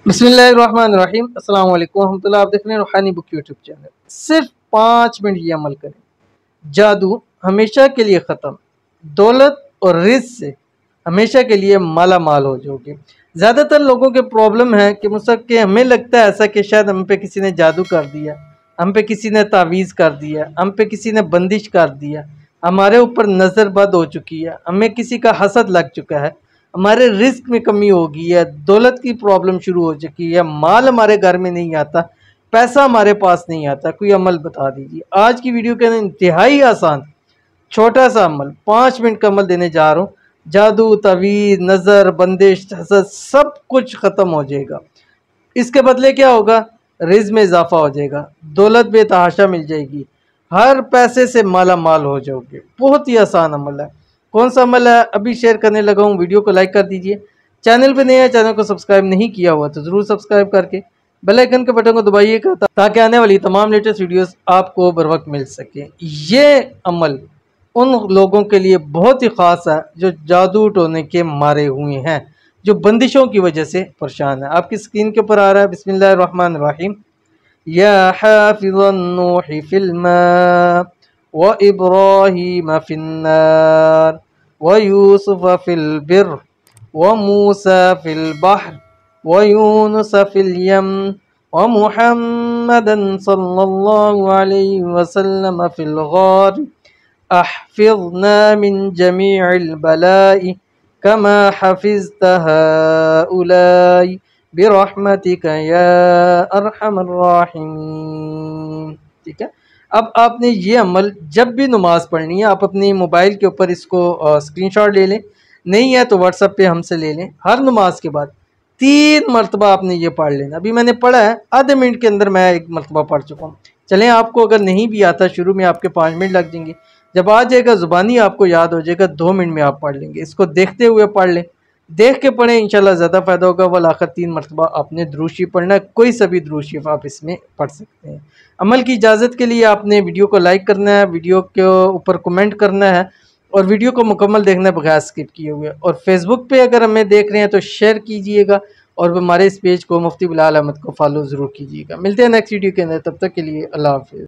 बिस्मिल्लाहिर्रहमानिर्रहीम अस्सलाम वालेकुम रहमतुल्लाह। आप देख रहे हैं रूहानी बुक यूट्यूब चैनल। सिर्फ 5 मिनट ये अमल करें, जादू हमेशा के लिए ख़त्म, दौलत और रिज़्क़ से हमेशा के लिए माला माल हो जाओगे। ज़्यादातर लोगों के प्रॉब्लम है कि मुझसे हमें लगता है ऐसा कि शायद हम पे किसी ने जादू कर दिया, हम पे किसी ने तावीज़ कर दिया, हम पे किसी ने बंदिश कर दिया, हमारे ऊपर नज़र बद हो चुकी है, हमें किसी का हसद लग चुका है, हमारे रिस्क में कमी हो गई है, दौलत की प्रॉब्लम शुरू हो चुकी है, माल हमारे घर में नहीं आता, पैसा हमारे पास नहीं आता। कोई अमल बता दीजिए। आज की वीडियो के अंदर इंतहाई आसान छोटा सा अमल 5 मिनट का अमल देने जा रहा हूँ। जादू, तवीज़, नज़र, बंदिश, हसद सब कुछ ख़त्म हो जाएगा। इसके बदले क्या होगा? रिज़्क़ में इजाफा हो जाएगा, दौलत बेतहाशा मिल जाएगी, हर पैसे से माला माल हो जाओगे। बहुत ही आसान अमल है। कौन सा अमल है अभी शेयर करने लगा हूँ। वीडियो को लाइक कर दीजिए। चैनल पे नए हैं, चैनल को सब्सक्राइब नहीं किया हुआ तो ज़रूर सब्सक्राइब करके बेल आइकन के बटन को दबाइएगा ताकि आने वाली तमाम लेटेस्ट वीडियोस आपको बर वक्त मिल सके। ये अमल उन लोगों के लिए बहुत ही ख़ास है जो जादू टोने के मारे हुए हैं, जो बंदिशों की वजह से परेशान है। आपकी स्क्रीन के ऊपर आ रहा है बिस्मिल्लाहिर्रहमानिर्रहीम। या हाफ़िज़न नूहि फ़िल मा व इब्राहीम फ़िन्नार व यूसुफ़ फ़िल बिर्र व मूसा फ़िल बहर व यूनुस फ़िल यम व मुहम्मदन सल्लल्लाहु अलैहि वसल्लम फ़िल गार अहफ़िज़ना मिन जमीइल बलाई कमा हफ़िज़्त हाउलाई बिरहमतिका या अरहमर राहिमीन। ठीक है। अब आपने ये अमल जब भी नमाज पढ़नी है, आप अपनी मोबाइल के ऊपर इसको स्क्रीनशॉट ले लें, नहीं है तो व्हाट्सएप पे हमसे ले लें। हर नमाज के बाद 3 मरतबा आपने ये पढ़ लेना। अभी मैंने पढ़ा है, आधे मिनट के अंदर मैं 1 मरतबा पढ़ चुका हूँ। चलें, आपको अगर नहीं भी आता, शुरू में आपके 5 मिनट लग जाएंगे, जब आ जाएगा ज़ुबानी आपको याद हो जाएगा, 2 मिनट में आप पढ़ लेंगे। इसको देखते हुए पढ़ लें, देख के पढ़ें, इंशाल्लाह ज़्यादा फ़ायदा होगा। वल आखिर 3 मरतबा आपने दुरूद शरीफ पढ़ना है, कोई सा भी दुरूद शरीफ आप इसमें पढ़ सकते हैं। अमल की इजाज़त के लिए आपने वीडियो को लाइक करना है, वीडियो के ऊपर कमेंट करना है और वीडियो को मुकम्मल देखना है बगैर स्किप किए हुए। और फेसबुक पे अगर हमें देख रहे हैं तो शेयर कीजिएगा और हमारे इस पेज को मुफ्ती बिलाल अहमद को फॉलो ज़रूर कीजिएगा। मिलते हैं नेक्स्ट वीडियो के अंदर, तब तक के लिए अल्लाह हाफ़िज़।